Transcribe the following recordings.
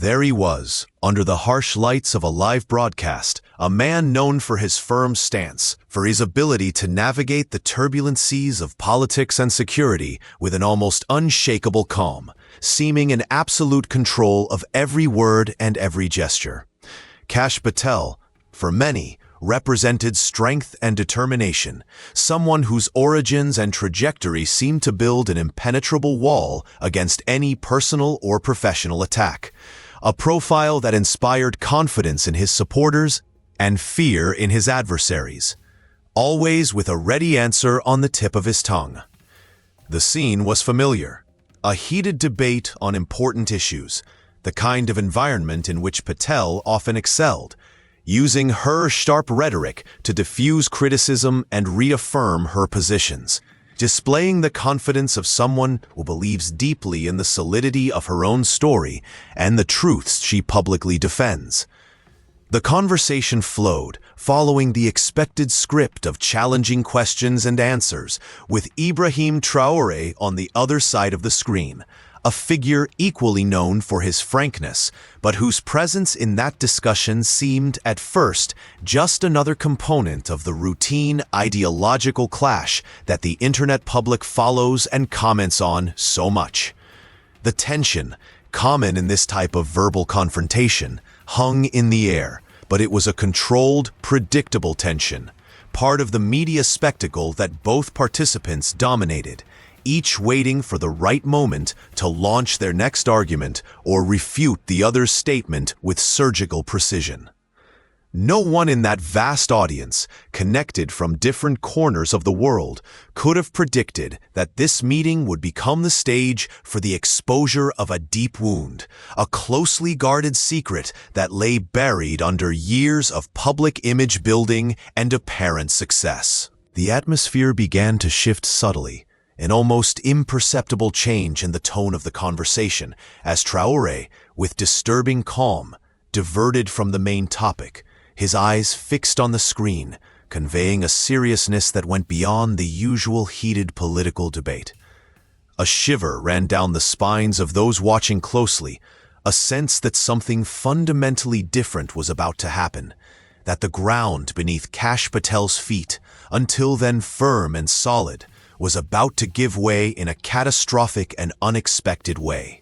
There he was, under the harsh lights of a live broadcast, a man known for his firm stance, for his ability to navigate the turbulent seas of politics and security with an almost unshakable calm, seeming in absolute control of every word and every gesture. Kash Patel, for many, represented strength and determination, someone whose origins and trajectory seemed to build an impenetrable wall against any personal or professional attack. A profile that inspired confidence in his supporters and fear in his adversaries, always with a ready answer on the tip of his tongue. The scene was familiar, a heated debate on important issues, the kind of environment in which Patel often excelled, using her sharp rhetoric to diffuse criticism and reaffirm her positions, displaying the confidence of someone who believes deeply in the solidity of her own story and the truths she publicly defends. The conversation flowed, following the expected script of challenging questions and answers, with Ibrahim Traoré on the other side of the screen, a figure equally known for his frankness, but whose presence in that discussion seemed, at first, just another component of the routine ideological clash that the internet public follows and comments on so much. The tension, common in this type of verbal confrontation, hung in the air, but it was a controlled, predictable tension, part of the media spectacle that both participants dominated, each waiting for the right moment to launch their next argument or refute the other's statement with surgical precision. No one in that vast audience, connected from different corners of the world, could have predicted that this meeting would become the stage for the exposure of a deep wound, a closely guarded secret that lay buried under years of public image building and apparent success. The atmosphere began to shift subtly, an almost imperceptible change in the tone of the conversation, as Traoré, with disturbing calm, diverted from the main topic, his eyes fixed on the screen, conveying a seriousness that went beyond the usual heated political debate. A shiver ran down the spines of those watching closely, a sense that something fundamentally different was about to happen, that the ground beneath Kash Patel's feet, until then firm and solid, was about to give way in a catastrophic and unexpected way.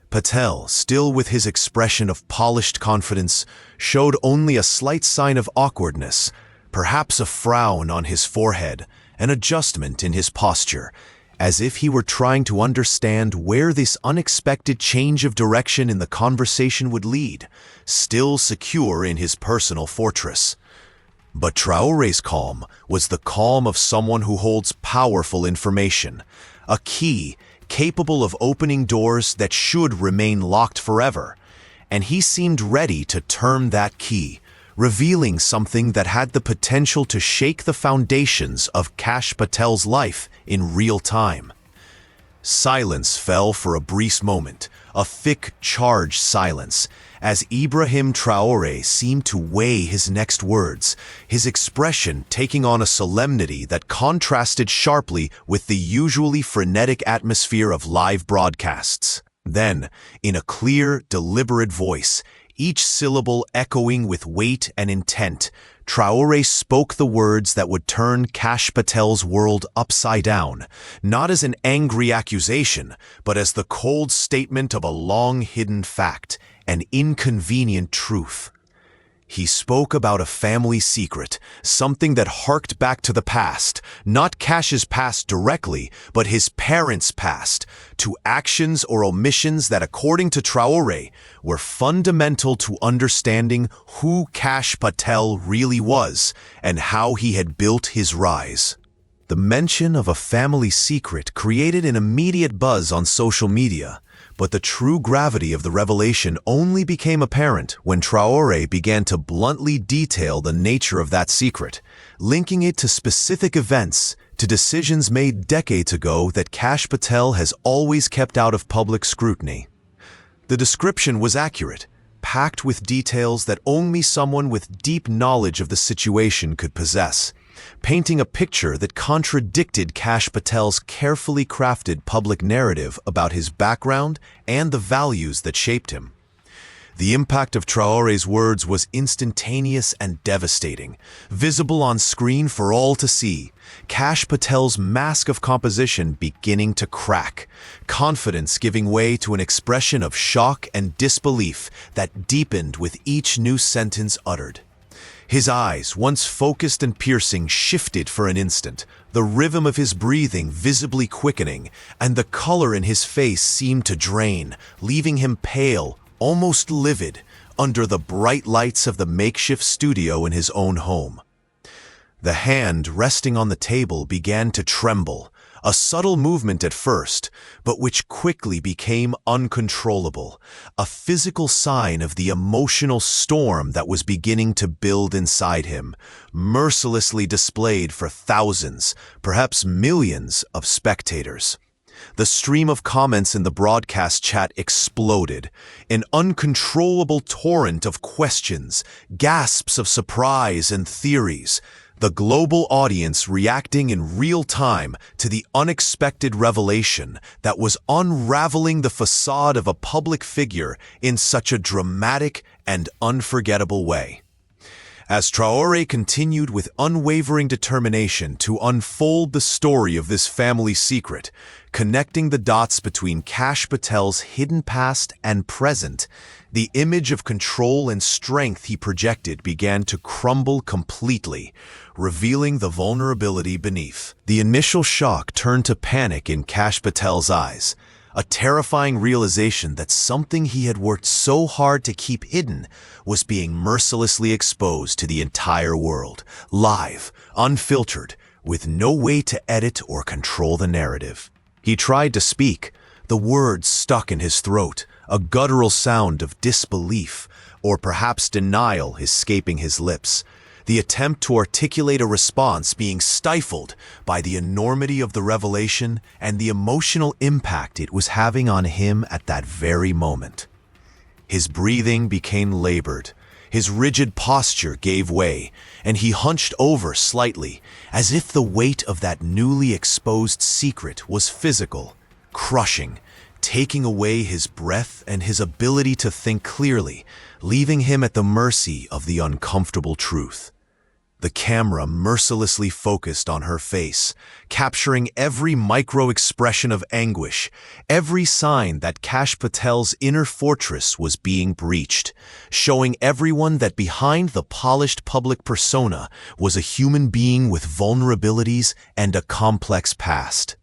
Patel, still with his expression of polished confidence, showed only a slight sign of awkwardness, perhaps a frown on his forehead, an adjustment in his posture, as if he were trying to understand where this unexpected change of direction in the conversation would lead, still secure in his personal fortress. But Traoré's calm was the calm of someone who holds powerful information, a key capable of opening doors that should remain locked forever, and he seemed ready to turn that key, revealing something that had the potential to shake the foundations of Kash Patel's life in real time. Silence fell for a brief moment, a thick, charged silence, as Ibrahim Traoré seemed to weigh his next words, his expression taking on a solemnity that contrasted sharply with the usually frenetic atmosphere of live broadcasts. Then, in a clear, deliberate voice, each syllable echoing with weight and intent, Traoré spoke the words that would turn Kash Patel's world upside down, not as an angry accusation, but as the cold statement of a long-hidden fact, an inconvenient truth. He spoke about a family secret, something that harked back to the past, not Kash's past directly, but his parents' past, to actions or omissions that, according to Traoré, were fundamental to understanding who Kash Patel really was and how he had built his rise. The mention of a family secret created an immediate buzz on social media, but the true gravity of the revelation only became apparent when Traoré began to bluntly detail the nature of that secret, linking it to specific events, to decisions made decades ago that Kash Patel has always kept out of public scrutiny. The description was accurate, packed with details that only someone with deep knowledge of the situation could possess, painting a picture that contradicted Kash Patel's carefully crafted public narrative about his background and the values that shaped him. The impact of Traoré's words was instantaneous and devastating, visible on screen for all to see. Kash Patel's mask of composition beginning to crack, confidence giving way to an expression of shock and disbelief that deepened with each new sentence uttered. His eyes, once focused and piercing, shifted for an instant, the rhythm of his breathing visibly quickening, and the color in his face seemed to drain, leaving him pale, almost livid, under the bright lights of the makeshift studio in his own home. The hand resting on the table began to tremble, a subtle movement at first, but which quickly became uncontrollable, a physical sign of the emotional storm that was beginning to build inside him, mercilessly displayed for thousands, perhaps millions of spectators. The stream of comments in the broadcast chat exploded, an uncontrollable torrent of questions, gasps of surprise and theories, the global audience reacting in real time to the unexpected revelation that was unraveling the facade of a public figure in such a dramatic and unforgettable way. As Traoré continued with unwavering determination to unfold the story of this family secret, connecting the dots between Kash Patel's hidden past and present, the image of control and strength he projected began to crumble completely, revealing the vulnerability beneath. The initial shock turned to panic in Kash Patel's eyes, a terrifying realization that something he had worked so hard to keep hidden was being mercilessly exposed to the entire world, live, unfiltered, with no way to edit or control the narrative. He tried to speak, the words stuck in his throat, a guttural sound of disbelief, or perhaps denial escaping his lips, the attempt to articulate a response being stifled by the enormity of the revelation and the emotional impact it was having on him at that very moment. His breathing became labored, his rigid posture gave way, and he hunched over slightly, as if the weight of that newly exposed secret was physical, crushing, taking away his breath and his ability to think clearly, leaving him at the mercy of the uncomfortable truth. The camera mercilessly focused on her face, capturing every micro-expression of anguish, every sign that Kash Patel's inner fortress was being breached, showing everyone that behind the polished public persona was a human being with vulnerabilities and a complex past.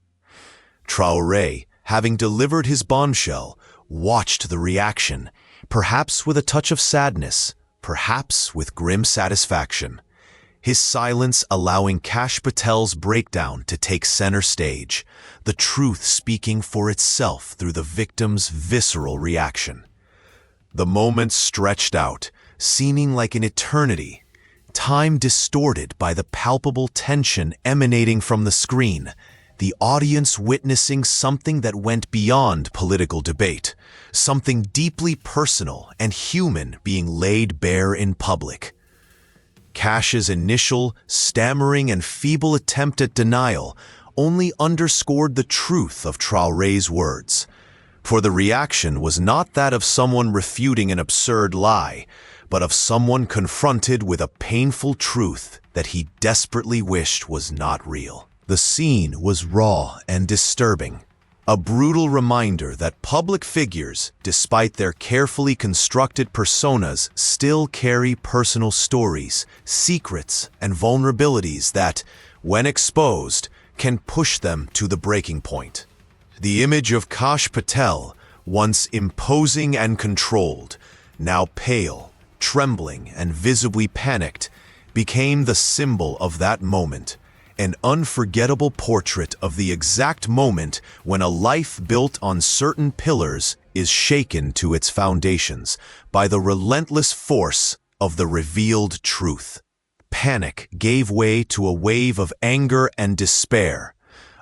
Traoré, having delivered his bombshell, watched the reaction, perhaps with a touch of sadness, perhaps with grim satisfaction. His silence allowing Kash Patel's breakdown to take center stage, the truth speaking for itself through the victim's visceral reaction. The moment stretched out, seeming like an eternity, time distorted by the palpable tension emanating from the screen, the audience witnessing something that went beyond political debate, something deeply personal and human being laid bare in public. Kash's initial, stammering and feeble attempt at denial only underscored the truth of Traoré's words, for the reaction was not that of someone refuting an absurd lie, but of someone confronted with a painful truth that he desperately wished was not real. The scene was raw and disturbing, a brutal reminder that public figures, despite their carefully constructed personas, still carry personal stories, secrets, and vulnerabilities that, when exposed, can push them to the breaking point. The image of Kash Patel, once imposing and controlled, now pale, trembling, and visibly panicked, became the symbol of that moment, an unforgettable portrait of the exact moment when a life built on certain pillars is shaken to its foundations by the relentless force of the revealed truth. Panic gave way to a wave of anger and despair,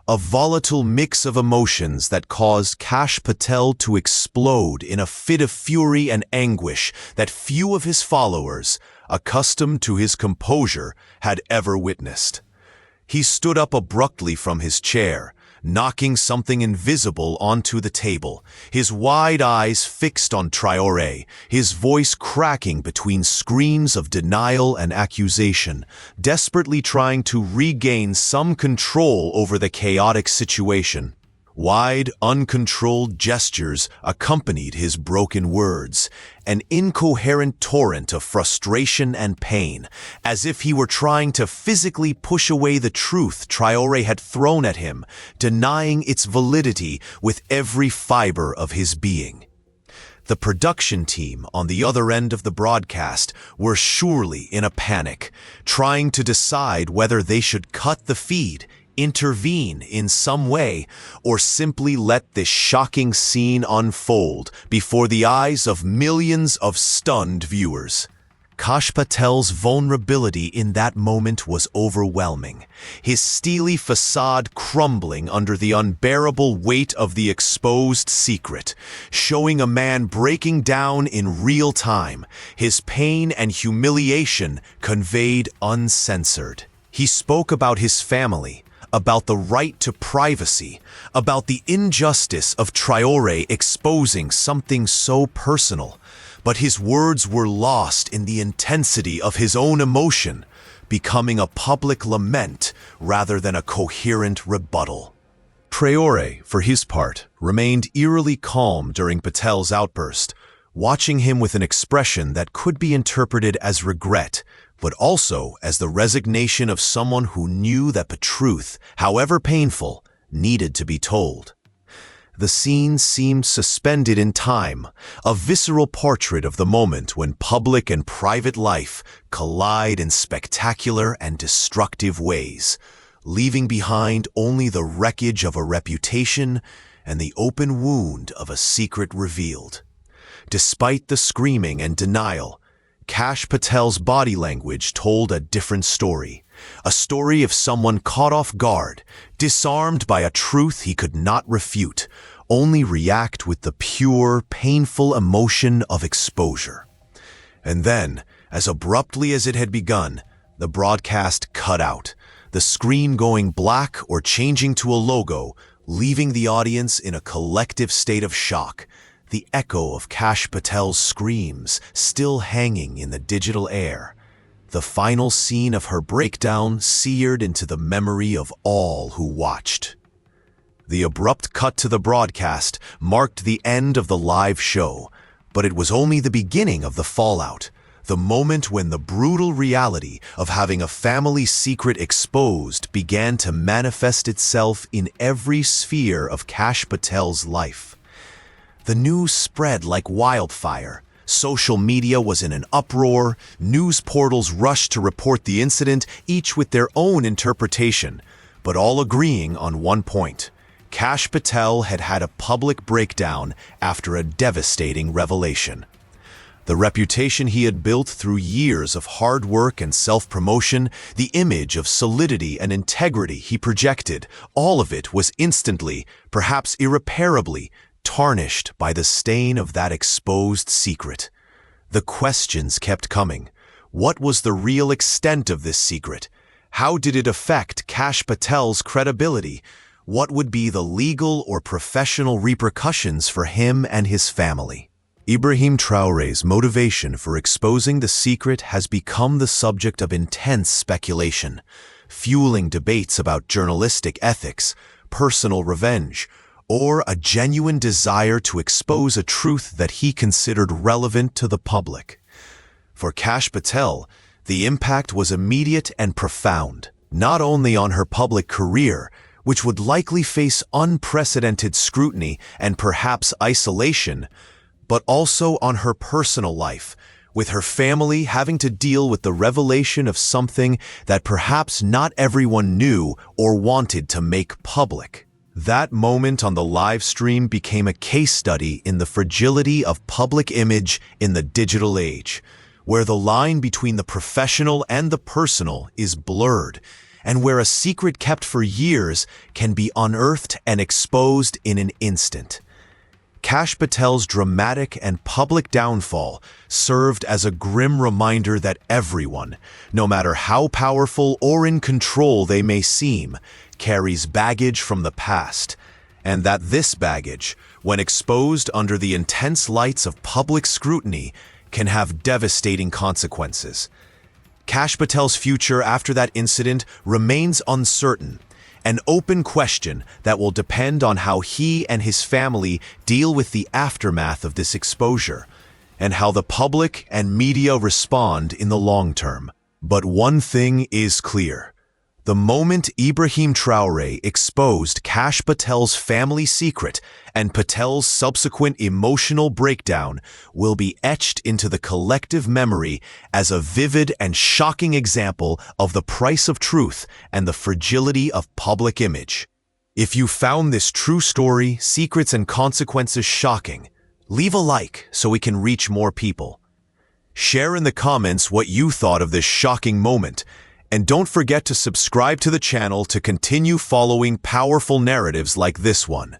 a volatile mix of emotions that caused Kash Patel to explode in a fit of fury and anguish that few of his followers, accustomed to his composure, had ever witnessed. He stood up abruptly from his chair, knocking something invisible onto the table, his wide eyes fixed on Traoré, his voice cracking between screams of denial and accusation, desperately trying to regain some control over the chaotic situation. Wide, uncontrolled gestures accompanied his broken words, an incoherent torrent of frustration and pain, as if he were trying to physically push away the truth Traoré had thrown at him, denying its validity with every fiber of his being. The production team on the other end of the broadcast were surely in a panic, trying to decide whether they should cut the feed, intervene in some way, or simply let this shocking scene unfold before the eyes of millions of stunned viewers. Kash Patel's vulnerability in that moment was overwhelming, his steely facade crumbling under the unbearable weight of the exposed secret, showing a man breaking down in real time, his pain and humiliation conveyed uncensored. He spoke about his family, about the right to privacy, about the injustice of Traoré exposing something so personal, but his words were lost in the intensity of his own emotion, becoming a public lament rather than a coherent rebuttal. Traoré, for his part, remained eerily calm during Patel's outburst, watching him with an expression that could be interpreted as regret, but also as the resignation of someone who knew that the truth, however painful, needed to be told. The scene seemed suspended in time, a visceral portrait of the moment when public and private life collide in spectacular and destructive ways, leaving behind only the wreckage of a reputation and the open wound of a secret revealed. Despite the screaming and denial, Kash Patel's body language told a different story, a story of someone caught off guard, disarmed by a truth he could not refute, only react with the pure, painful emotion of exposure. And then, as abruptly as it had begun, the broadcast cut out, the screen going black or changing to a logo, leaving the audience in a collective state of shock, the echo of Kash Patel's screams still hanging in the digital air. The final scene of her breakdown seared into the memory of all who watched. The abrupt cut to the broadcast marked the end of the live show, but it was only the beginning of the fallout, the moment when the brutal reality of having a family secret exposed began to manifest itself in every sphere of Kash Patel's life. The news spread like wildfire. Social media was in an uproar. News portals rushed to report the incident, each with their own interpretation, but all agreeing on one point. Kash Patel had had a public breakdown after a devastating revelation. The reputation he had built through years of hard work and self-promotion, the image of solidity and integrity he projected, all of it was instantly, perhaps irreparably, tarnished by the stain of that exposed secret. The questions kept coming. What was the real extent of this secret? How did it affect Kash Patel's credibility? What would be the legal or professional repercussions for him and his family? Ibrahim Traoré's motivation for exposing the secret has become the subject of intense speculation, fueling debates about journalistic ethics, personal revenge, or a genuine desire to expose a truth that he considered relevant to the public. For Kash Patel, the impact was immediate and profound, not only on her public career, which would likely face unprecedented scrutiny and perhaps isolation, but also on her personal life, with her family having to deal with the revelation of something that perhaps not everyone knew or wanted to make public. That moment on the live stream became a case study in the fragility of public image in the digital age, where the line between the professional and the personal is blurred, and where a secret kept for years can be unearthed and exposed in an instant. Kash Patel's dramatic and public downfall served as a grim reminder that everyone, no matter how powerful or in control they may seem, carries baggage from the past, and that this baggage, when exposed under the intense lights of public scrutiny, can have devastating consequences. Kash Patel's future after that incident remains uncertain, an open question that will depend on how he and his family deal with the aftermath of this exposure, and how the public and media respond in the long term. But one thing is clear. The moment Ibrahim Traoré exposed Kash Patel's family secret and Patel's subsequent emotional breakdown will be etched into the collective memory as a vivid and shocking example of the price of truth and the fragility of public image. If you found this true story, Secrets and Consequences shocking, leave a like so we can reach more people. Share in the comments what you thought of this shocking moment, and don't forget to subscribe to the channel to continue following powerful narratives like this one.